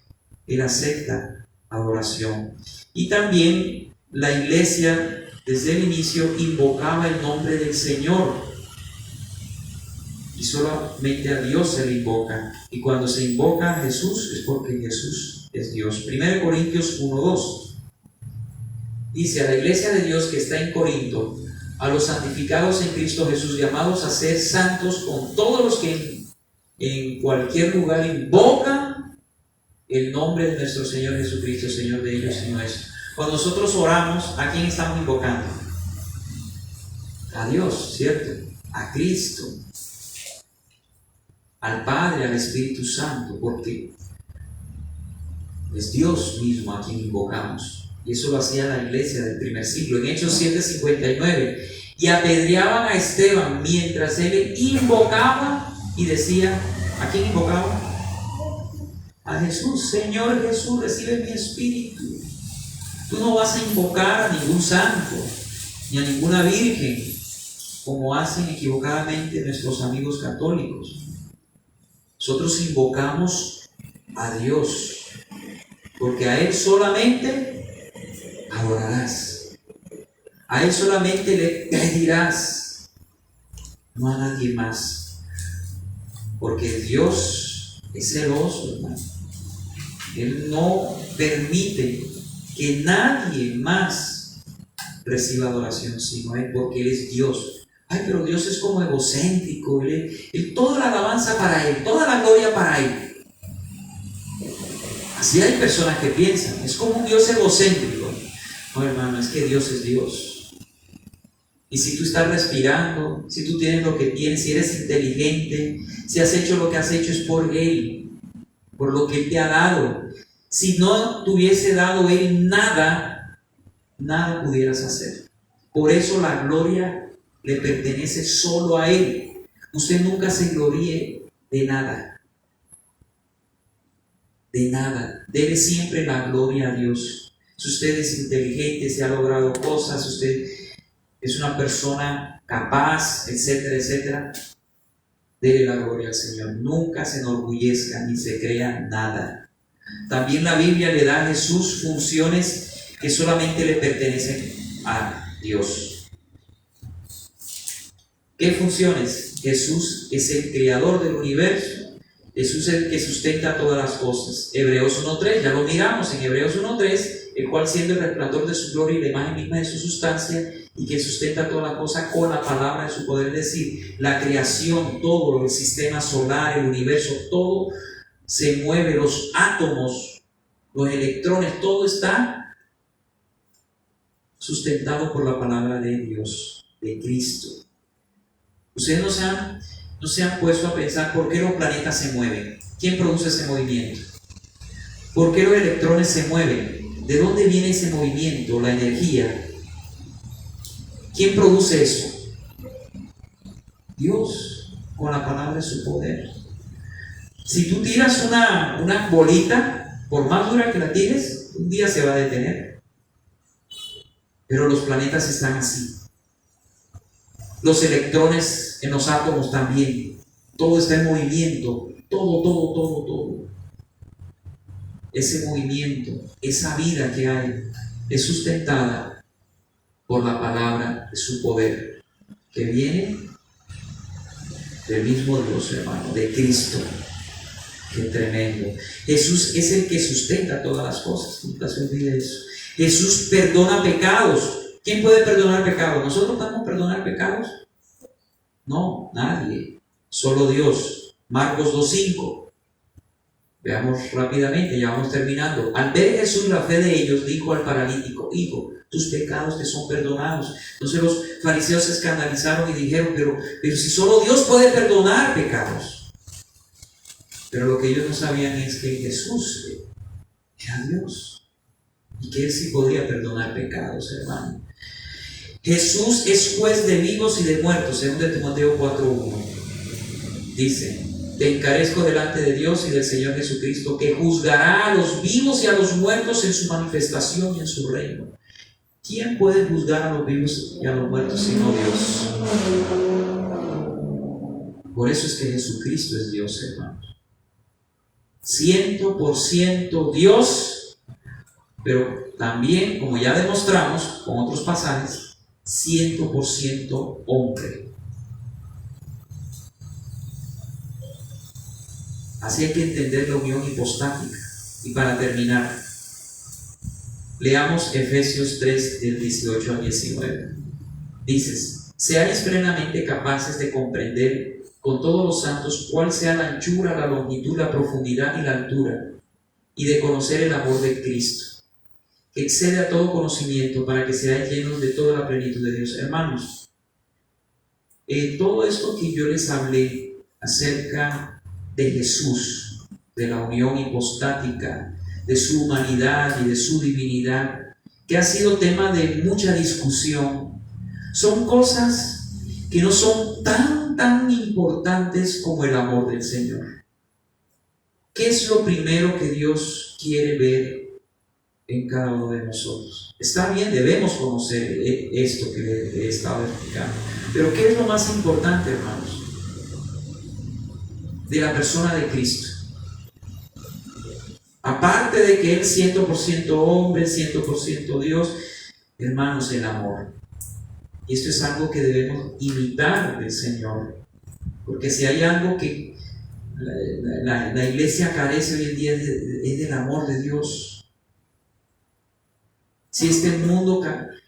Speaker 1: Él acepta adoración. Y también la iglesia desde el inicio invocaba el nombre del Señor, y solamente a Dios se le invoca. Y cuando se invoca a Jesús es porque Jesús es Dios. 1 Corintios 1:2 dice: a la iglesia de Dios que está en Corinto, a los santificados en Cristo Jesús, llamados a ser santos, con todos los que en cualquier lugar invocan el nombre de nuestro Señor Jesucristo, Señor de ellos y nuestro. Cuando nosotros oramos, ¿a quién estamos invocando? A Dios, ¿cierto? A Cristo, al Padre, al Espíritu Santo, porque es Dios mismo a quien invocamos. Y eso lo hacía la iglesia del primer siglo. En Hechos 7:59, y apedreaban a Esteban mientras él invocaba y decía: ¿a quién invocaba? A Jesús. Señor Jesús, recibe mi espíritu. Tú no vas a invocar a ningún santo ni a ninguna virgen, como hacen equivocadamente nuestros amigos católicos. Nosotros invocamos a Dios, porque a Él solamente adorarás, a Él solamente le pedirás, no a nadie más, porque Dios es celoso, hermano. Él no permite que nadie más reciba adoración sino Él, porque Él es Dios. Ay, pero Dios es como egocéntrico, Él toda la alabanza para Él, toda la gloria para Él. Así hay personas que piensan, es como un Dios egocéntrico. No, hermano, es que Dios es Dios. Y si tú estás respirando, si tú tienes lo que tienes, si eres inteligente, si has hecho lo que has hecho, es por Él, por lo que Él te ha dado. Si no te hubiese dado Él nada, nada pudieras hacer. Por eso la gloria le pertenece solo a Él. Usted nunca se gloríe de nada. De nada. Debe siempre la gloria a Dios. Si usted es inteligente, si ha logrado cosas, si usted es una persona capaz, etcétera, etcétera, dele la gloria al Señor. Nunca se enorgullezca ni se crea nada. También la Biblia le da a Jesús funciones que solamente le pertenecen a Dios. ¿Qué funciones? Jesús es el creador del universo. Jesús es el que sustenta todas las cosas. Hebreos 1.3, ya lo miramos en Hebreos 1.3, el cual siendo el resplandor de su gloria y la imagen misma de su sustancia, y que sustenta toda la cosa con la palabra de su poder. Es decir, la creación, todo el sistema solar, el universo, todo se mueve, los átomos, los electrones, todo está sustentado por la palabra de Dios, de Cristo. Ustedes no se han puesto a pensar por qué los planetas se mueven. ¿Quién produce ese movimiento? ¿Por qué los electrones se mueven? ¿De dónde viene ese movimiento, la energía? ¿Quién produce eso? Dios, con la palabra de su poder. Si tú tiras una bolita, por más dura que la tires, un día se va a detener. Pero los planetas están así. Los electrones en los átomos también. Todo está en movimiento. Todo. Ese movimiento, esa vida que hay, es sustentada por la palabra de su poder, que viene del mismo Dios, hermano, de Cristo. Qué tremendo. Jesús es el que sustenta todas las cosas. Nunca se olvide eso. Jesús perdona pecados. ¿Quién puede perdonar pecados? ¿Nosotros podemos perdonar pecados? No, nadie. Solo Dios. Marcos 2.5. Veamos rápidamente, ya vamos terminando. Al ver Jesús la fe de ellos, dijo al paralítico: hijo, tus pecados te son perdonados. Entonces los fariseos se escandalizaron y dijeron: pero si solo Dios puede perdonar pecados. Pero lo que ellos no sabían es que Jesús era Dios y que Él sí podía perdonar pecados, hermano. Jesús es juez de vivos y de muertos, según de Timoteo 4.1. Dice: te encarezco delante de Dios y del Señor Jesucristo, que juzgará a los vivos y a los muertos en su manifestación y en su reino. ¿Quién puede juzgar a los vivos y a los muertos sino Dios? Por eso es que Jesucristo es Dios, hermanos. 100% Dios, pero también, como ya demostramos con otros pasajes, 100% hombre. Así hay que entender la unión hipostática. Y para terminar, leamos Efesios 3, del 18 al 19. Dices: seáis plenamente capaces de comprender con todos los santos cuál sea la anchura, la longitud, la profundidad y la altura, y de conocer el amor de Cristo, que excede a todo conocimiento, para que seáis llenos de toda la plenitud de Dios. Hermanos, todo esto que yo les hablé acerca de Jesús, de la unión hipostática, de su humanidad y de su divinidad, que ha sido tema de mucha discusión, son cosas que no son tan importantes como el amor del Señor. ¿Qué es lo primero que Dios quiere ver en cada uno de nosotros? Está bien, debemos conocer esto que le he estado explicando, pero ¿qué es lo más importante, hermanos, de la persona de Cristo? Aparte de que Él 100% hombre, 100% Dios, hermanos, el amor. Y esto es algo que debemos imitar del Señor, porque si hay algo que la iglesia carece hoy en día es del amor de Dios. Si este mundo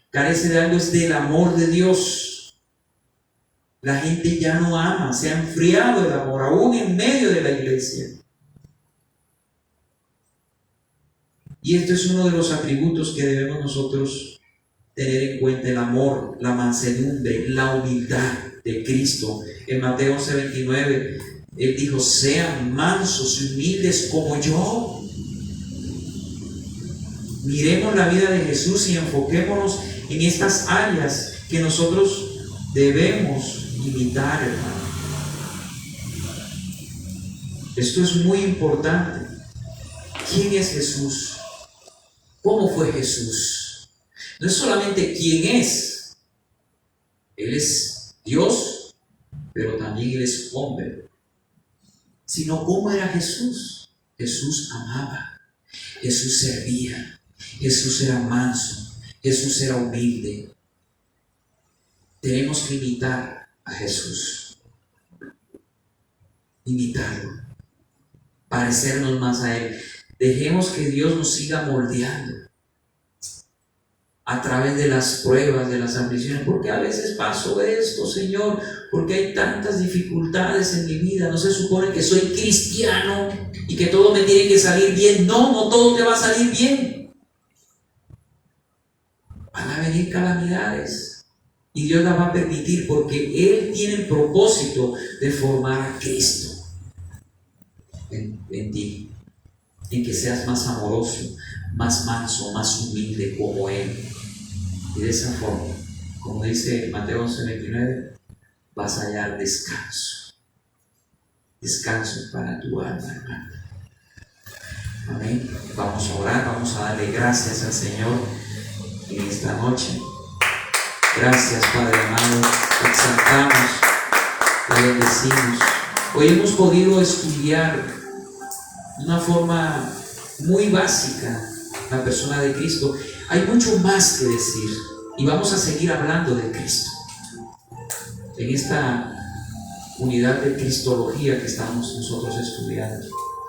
Speaker 1: carece de algo, es del amor de Dios. La gente ya no ama, se ha enfriado el amor, aún en medio de la iglesia. Y esto es uno de los atributos que debemos nosotros tener en cuenta el amor, la mansedumbre, la humildad de Cristo. En Mateo 11:29, Él dijo: sean mansos y humildes como yo. Miremos la vida de Jesús y enfoquémonos en estas áreas que nosotros debemos imitar, hermano. Esto es muy importante. ¿Quién es Jesús? ¿Cómo fue Jesús? No es solamente quién es. Él es Dios, pero también Él es hombre. Sino cómo era Jesús. Jesús amaba. Jesús servía. Jesús era manso. Jesús era humilde. Tenemos que imitar a Jesús. Imitarlo. Parecernos más a Él. Dejemos que Dios nos siga moldeando a través de las pruebas, de las aflicciones. Porque a veces paso esto, Señor, porque hay tantas dificultades en mi vida. No se supone que soy cristiano y que todo me tiene que salir bien. No todo te va a salir bien. Van a venir calamidades y Dios las va a permitir, porque Él tiene el propósito de formar a Cristo en ti, en que seas más amoroso, más manso, más humilde como Él. Y de esa forma, como dice Mateo 11:29, vas a hallar descanso. Descanso para tu alma, hermano. Amén. Vamos a orar, vamos a darle gracias al Señor en esta noche. Gracias, Padre amado. Te exaltamos, te bendecimos. Hoy hemos podido estudiar de una forma muy básica la persona de Cristo. Hay mucho más que decir y vamos a seguir hablando de Cristo en esta unidad de cristología que estamos nosotros estudiando.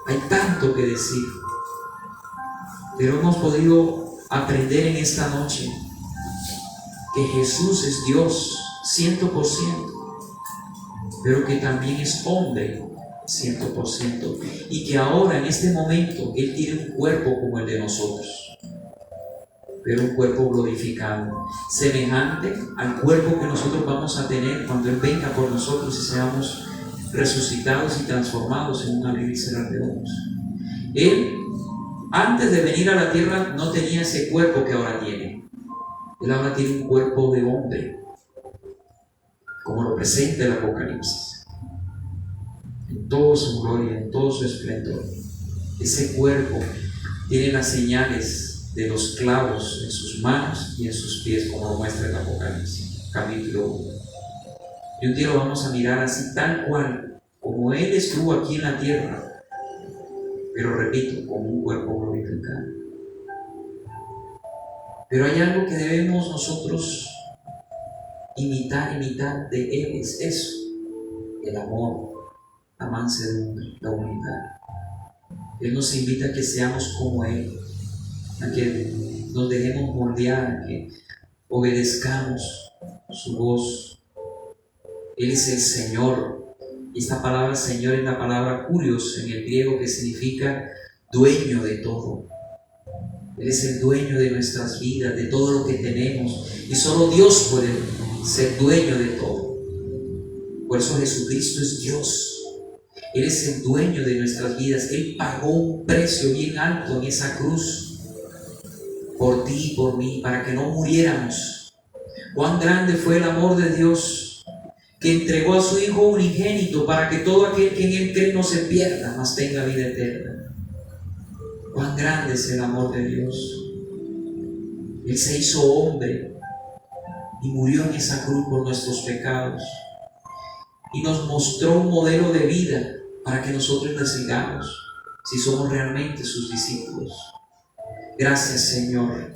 Speaker 1: Hay tanto que decir, pero hemos podido aprender en esta noche que Jesús es Dios 100%, pero que también es hombre 100%, y que ahora en este momento Él tiene un cuerpo como el de nosotros, pero un cuerpo glorificado, semejante al cuerpo que nosotros vamos a tener cuando Él venga por nosotros y seamos resucitados y transformados en un abrir y cerrar de ojos. Él, antes de venir a la tierra, no tenía ese cuerpo que ahora tiene. Él ahora tiene un cuerpo de hombre, como lo presenta el Apocalipsis, en toda su gloria, en todo su esplendor. Ese cuerpo tiene las señales de los clavos en sus manos y en sus pies, como lo muestra el Apocalipsis, capítulo 1. Y un día lo vamos a mirar así, tal cual, como Él estuvo aquí en la tierra, pero repito, como un cuerpo glorificado. Pero hay algo que debemos nosotros imitar de Él, es eso: el amor, la mansedumbre, la humildad. Él nos invita a que seamos como Él, a que nos dejemos moldear, a que obedezcamos su voz. Él es el Señor. Y esta palabra Señor es la palabra kurios en el griego, que significa dueño de todo. Él es el dueño de nuestras vidas, de todo lo que tenemos, y solo Dios puede ser dueño de todo. Por eso Jesucristo es Dios. Él es el dueño de nuestras vidas. Él pagó un precio bien alto en esa cruz por ti y por mí, para que no muriéramos. Cuán grande fue el amor de Dios, que entregó a su Hijo unigénito, para que todo aquel que en Él cree no se pierda, mas tenga vida eterna. Cuán grande es el amor de Dios. Él se hizo hombre y murió en esa cruz por nuestros pecados, y nos mostró un modelo de vida para que nosotros le sigamos, si somos realmente sus discípulos. Gracias, Señor.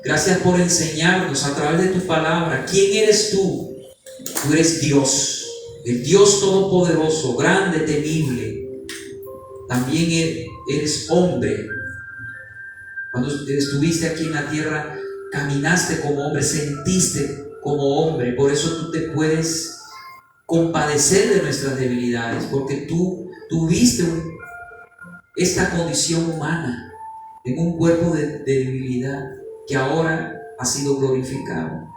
Speaker 1: Gracias por enseñarnos a través de tu palabra quién eres tú. Tú eres Dios, el Dios todopoderoso, grande, temible. También eres hombre. Cuando estuviste aquí en la tierra, caminaste como hombre, sentiste como hombre. Por eso tú te puedes compadecer de nuestras debilidades, porque tú tuviste esta condición humana en un cuerpo de debilidad, que ahora ha sido glorificado.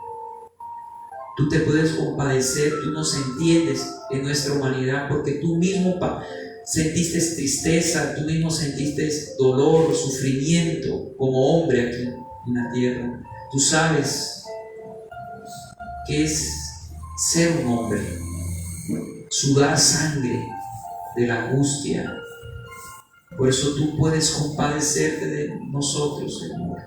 Speaker 1: Tú te puedes compadecer, tú nos entiendes en nuestra humanidad, porque tú mismo sentiste tristeza, tú mismo sentiste dolor, sufrimiento como hombre aquí en la tierra. Tú sabes qué es ser un hombre, sudar sangre de la angustia. Por eso tú puedes compadecerte de nosotros, Señor.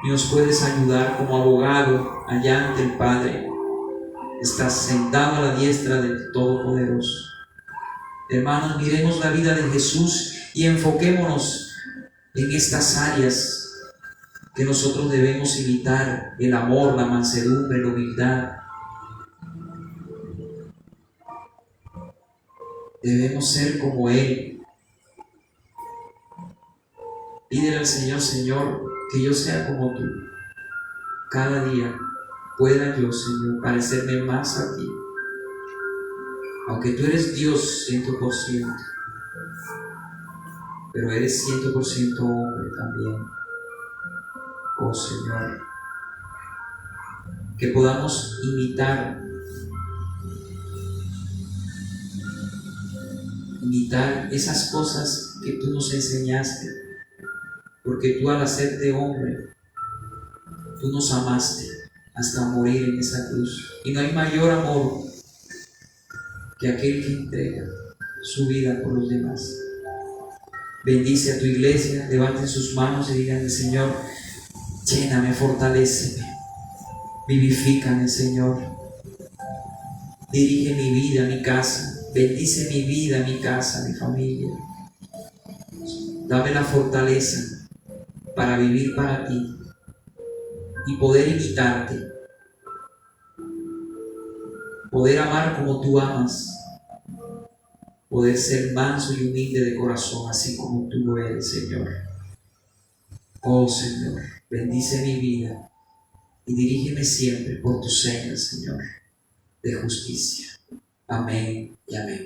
Speaker 1: Y nos puedes ayudar como abogado allá ante el Padre. Estás sentado a la diestra del Todopoderoso. Hermanos, miremos la vida de Jesús y enfoquémonos en estas áreas que nosotros debemos imitar: el amor, la mansedumbre, la humildad. Debemos ser como Él. Pídele al Señor: Señor, que yo sea como tú. Cada día pueda yo, Señor, parecerme más a ti. Aunque tú eres Dios 100%, pero eres 100% hombre también. Oh Señor, que podamos imitar esas cosas que tú nos enseñaste, porque tú, al hacerte hombre, tú nos amaste hasta morir en esa cruz. Y no hay mayor amor que aquel que entrega su vida por los demás. Bendice a tu iglesia, levanten sus manos y digan: Señor, lléname, fortaléceme, vivifícame, Señor. Dirige mi vida, mi casa, bendice mi vida, mi casa, mi familia. Dame la fortaleza para vivir para ti y poder imitarte, poder amar como tú amas, poder ser manso y humilde de corazón, así como tú lo eres, Señor. Oh Señor, bendice mi vida y dirígeme siempre por tus señas, Señor, de justicia. Amén y amén.